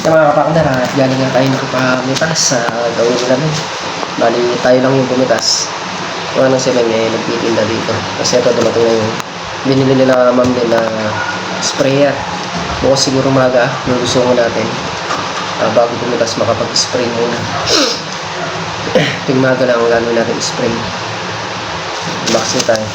Yung mga kapakner, galing nga tayo nakipamitas sa gawin namin. Bali, tayo lang yung pumitas. Kung anong sila nagtitinda dito. Kasi ito, dumating na yung binili nila ma'am nila sprayer. Bukas siguro maga, lulusungan natin. Bago pumitas, makapag-spray muna. Tuwing maga lang ang gano'n natin spray. Vaccine tayo.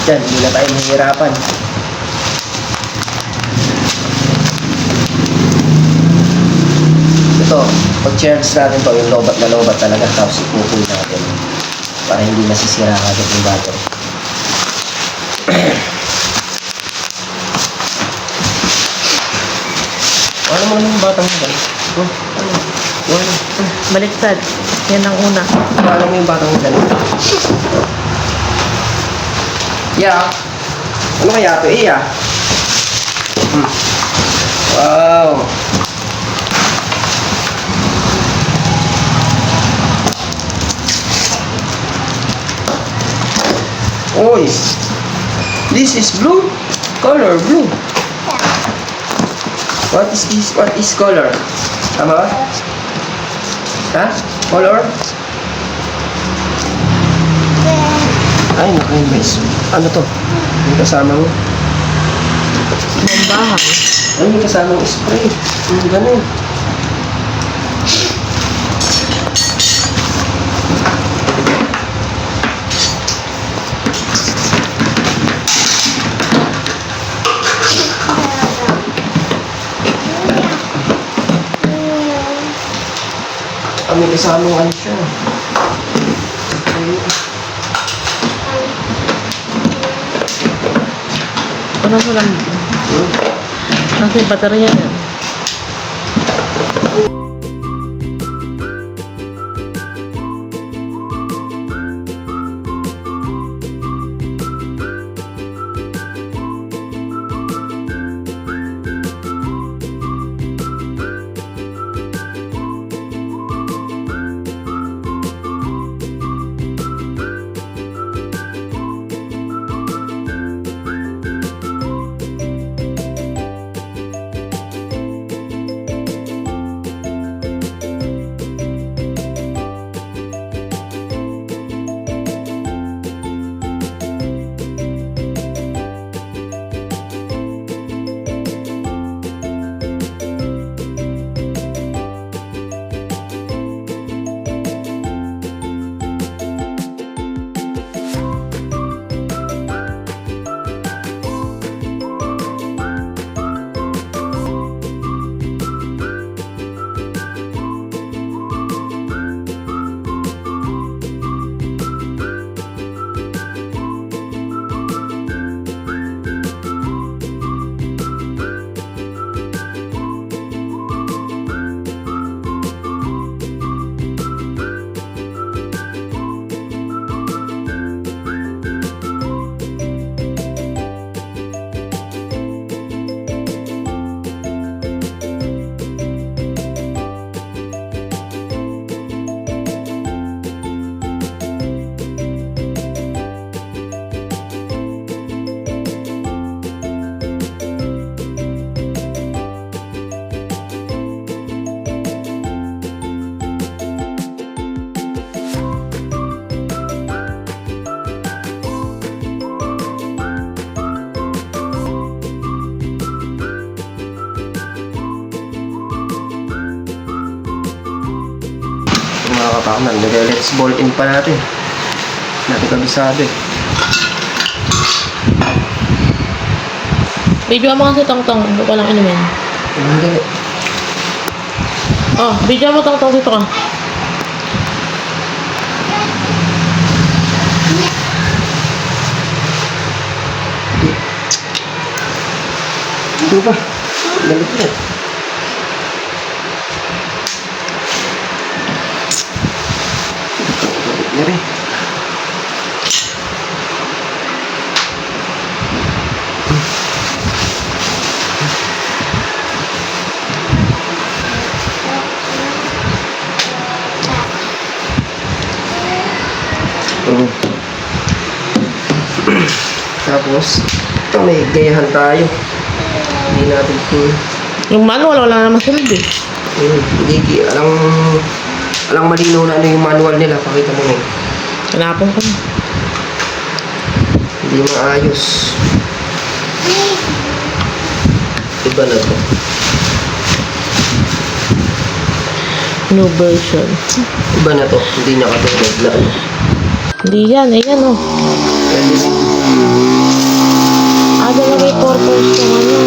Yan, hindi na tayo mahihirapan. Ito, pag-charge natin to, yung lobat na lobat talaga, tapos ipupull natin para hindi nasisira agad yung battery. Ano mo naman yung batang mo dyan? Baliktad. Yan ang una. Paano mo yung batang mo dyan? Yeah. Ano kaya ito? Iya. Wow. Oy. This is blue. Color blue. What is this? What is color? Tama ba? Ha? Color? Ay, naka-invest. Ano to? May kasama mo? Bombahan. Ay, may kasama mo spray. Ganun. May kasama mo ano siya. Ano mo lang? Kasi baterya yan. Mga kapakman, let's ball in pa natin. Natin kabisado eh. Video mo kasi tong-tong. Hindi ko lang inumin. Hindi. Oh, video mo tong-tong dito ka. Ito ba? Galit na. Galit na. Tapos, ito may gayahan tayo. Hindi natin Yung manual, wala naman sunod eh. hindi, alang malinaw na ano yung manual nila. Pakita mo yun. Hanapon ko na. Hindi maayos. Iba na to. New version. Iba na to. Hindi nakatulad na ano. Hindi yan, ayan oh. Dala may purpose yung ano.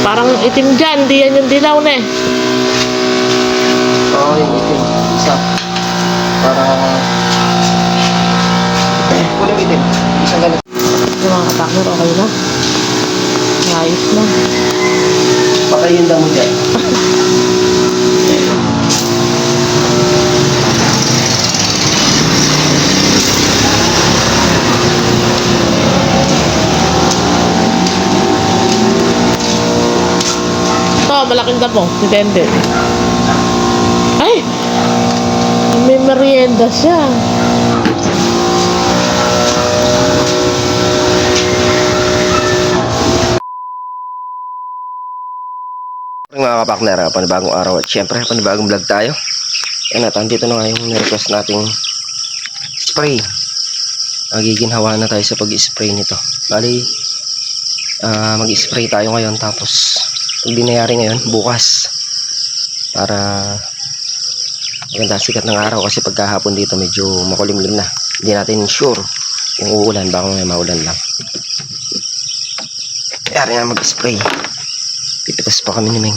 Parang itim dyan, di yan yung dilaw na eh. Oo, yung itim. Isa. Para... Kulang itim. Isang ganun. Yung mga katakmer, okay na. Ayos na. Patay yung damo dyan. Ito, malaking damo. Si Tender. Ay! May merienda siya. Mga kapakner, panibagong araw at syempre panibagong vlog tayo. Yan at andito na nga yung request nating spray. Magiginhawa na tayo sa pag-spray nito. Bali, mag-spray tayo ngayon tapos pag di nangyari ngayon, bukas. Para maganda sikat ng araw kasi pagkahapon dito medyo makulimlim na. Hindi natin sure kung uulan, baka may maulan lang. Kaya nga mag-spray. Pipitas pa kami ni Meng.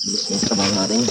Bilis na yung trabaho natin.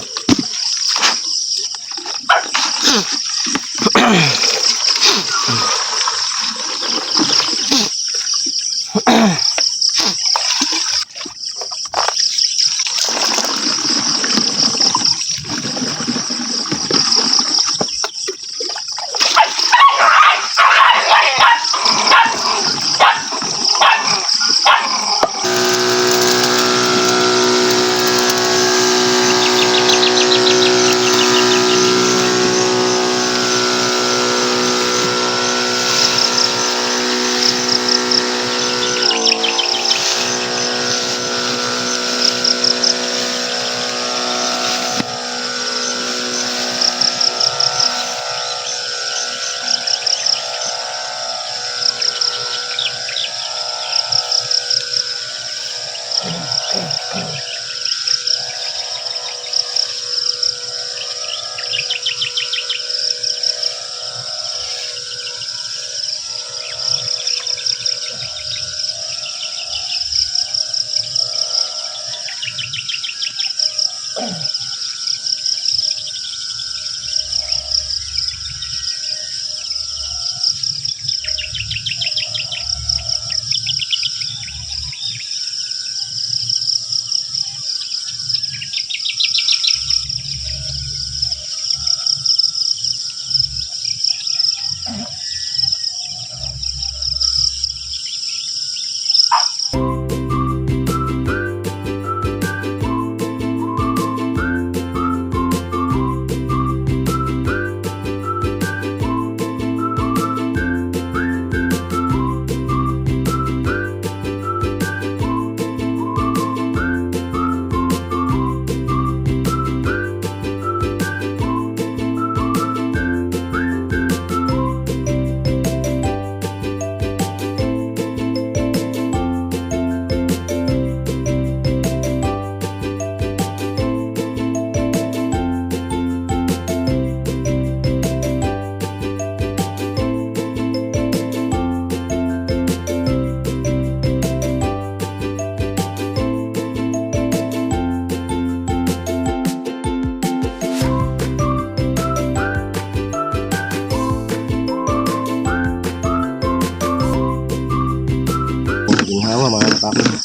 Ginhawa mga kapakner.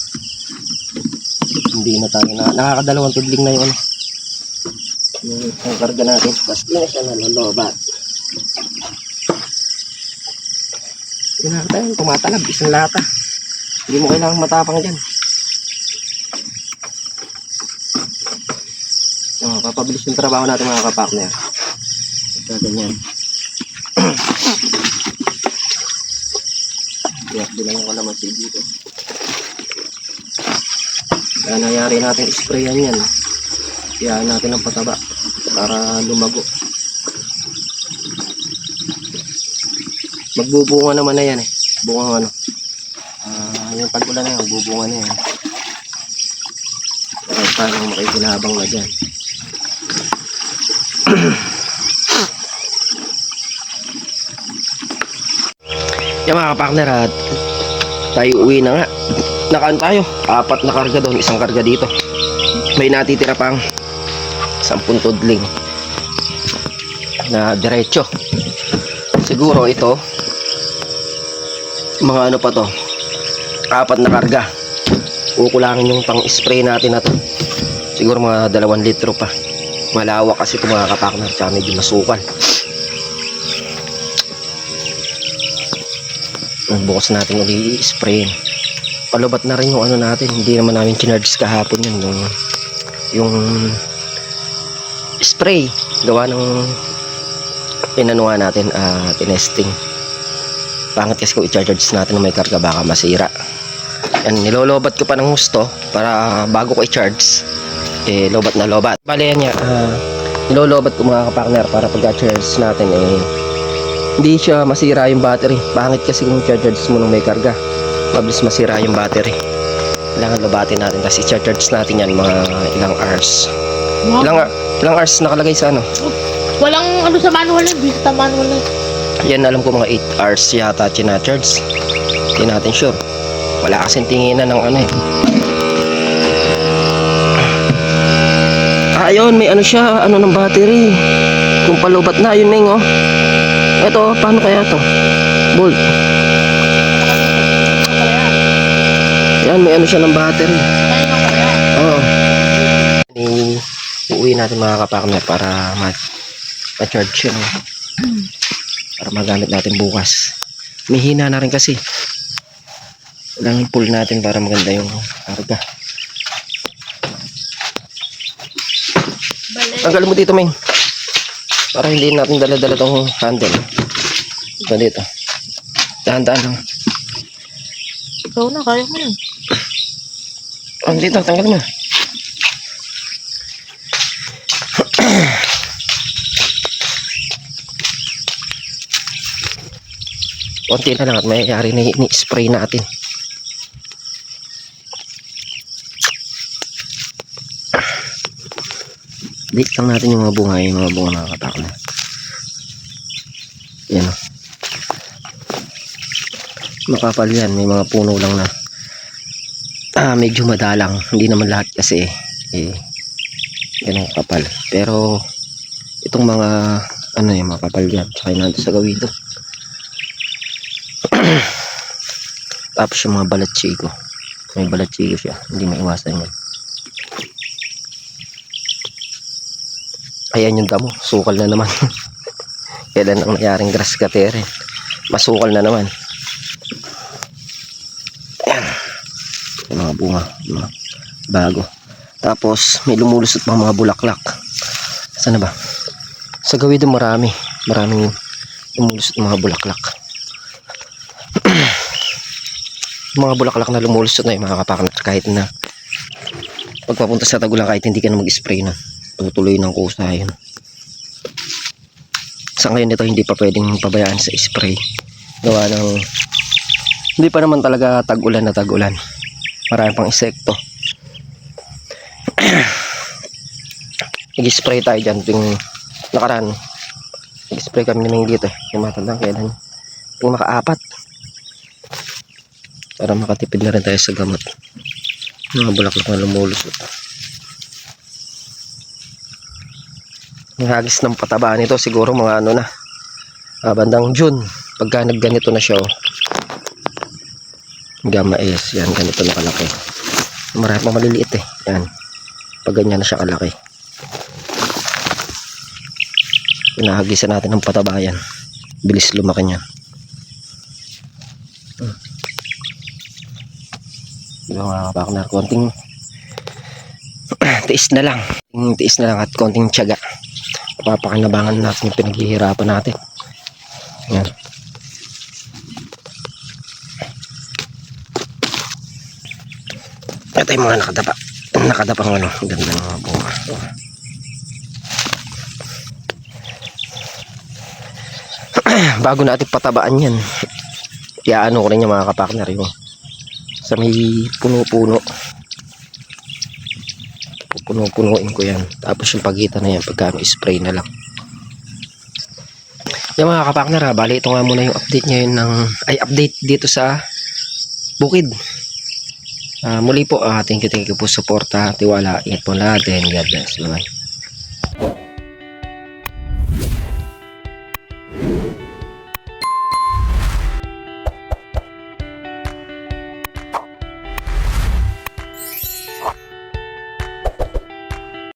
Hindi na tayo nakakadalawang tudling na yun. Ang karga natin. Basta na siya nalolobat. Yun na tayo, tumatalab. Isang lata. Hindi mo kailangang matapang dyan. Papabilis yung trabaho natin mga kapartner. Ito ganyan. Kaya bilang ko naman si dito. Kaya nangyari natin sprayan yan. Kaya natin ang pataba para lumago. Magbubunga naman na yan eh. Bunga ano. Yung tag-ulan na yan, bubunga na yan. Kaya parang makikinabang na dyan. Yan mga kapartner, at tayo uwi na nga. Nakaan tayo, 4 na karga doon, 1 karga dito. May natitira pang 10 tudling na diretso. Siguro ito mga ano pa to, 4 na karga. Kukulangin yung pang spray natin na to. Siguro mga 2 litro pa. Malawak kasi ito mga kapartner, tsaka medyo masukal. Bukas natin uli i-spray. Palubat na rin yung ano natin. Hindi naman namin kinarge kahapon yun. Yung spray gawa ng pinanuha natin, tinesting. Pangit kasi kung i-charge natin na may karga, baka masira. Yan, nilolobat ko pa ng husto para bago ko i-charge, lobat na lobat. Bale yan niya, nilolobat ko mga kapartner para pag-charge natin hindi siya masira yung battery. Pangit kasi kung i-charge mo nung may karga, mabilis masira yung battery. Kailangan lobatin natin, tapos i-charge natin yan mga ilang hours. Ilang hours nakalagay sa ano? Walang ano sa manual eh. Vista manual eh. Yan, alam ko mga 8 hours yata china-charge. Hindi natin sure. Wala kasing tinginan ng ano eh. Ayun, may ano siya, ano ng battery. Kung palubat na, yun Ming oh. Ito, paano kaya to? Bolt. Yan, may ano siya ng battery. Oo. Uuwi natin mga kapartner para ma-charge siya. No? Para magamit natin bukas. May hina na rin kasi. Kailangan pull natin para maganda yung karga. Tanggalin mo dito, Ming. Para hindi natin dala-dala tong handle. Ito dito. Dahan-dahan lang. Ikaw na, kaya mo yun. Dito, tanggalin mo. Konti na lang at mayayari na i-spray natin. Date lang natin yung mga bunga mga katakla. Yan o. Makapal yan, may mga puno lang na medyo madalang. Hindi naman lahat kasi ganun kapal. Pero itong mga ano yung makapal yan, tsaka yun natin sa gawin ito. Tapos yung mga balatsiko, may balatsiko siya, hindi maiwasan yan. Ayan yung damo, sukal na naman. Kailan ang nayaring grass cutter eh. Masukal na naman. Ayan. Yung mga bunga, mga bago. Tapos may lumulusot pa mga bulaklak. Saan na ba? Sa gawin doon maraming lumulusot mga bulaklak. Mga bulaklak na lumulusot na yung mga kapartner, kahit na pagpapunta sa tagulan, kahit hindi ka na mag-spray na, tutuloy ng kusa yun. Sa ngayon ito hindi pa pwedeng pabayaan sa spray, gawa ng hindi pa naman talaga tag-ulan na tag-ulan, marami pang insekto. Nag-spray tayo dyan yung nakaraan, nag-spray kami naman dito yung matandang kailan yung maka-4 para makatipid na rin tayo sa gamot. Mga bulaklak na lumulusot. Yung hagis ng pataba nito siguro mga ano na, bandang June, pagka nagganito na siya gamma S, yan, ganito na kalaki. Marami pa maliliit yan, pag ganyan na siya kalaki. Pinahagisan natin ng patabayan. Bilis lumaki niyan. Diba mga kapakner, konting tiis na lang. Tiis na lang at konting tiyaga. Papakinabangan natin yung pinaghihirapan natin. Yan. Ito yung mga nakadapang ano, ganda ng mga bunga. Bago natin patabaan yan, iaano ko rin yung mga kapakner yung sa may puno-puno. Puno-punuin ko yan. Tapos yung pagitan na yan, pagka spray na lang. Yung mga kapakner ha, bali ito nga muna yung update ngayon update dito sa bukid. Muli po, thank you po sa suporta, tiwala, ingat po natin. God bless. Bye-bye.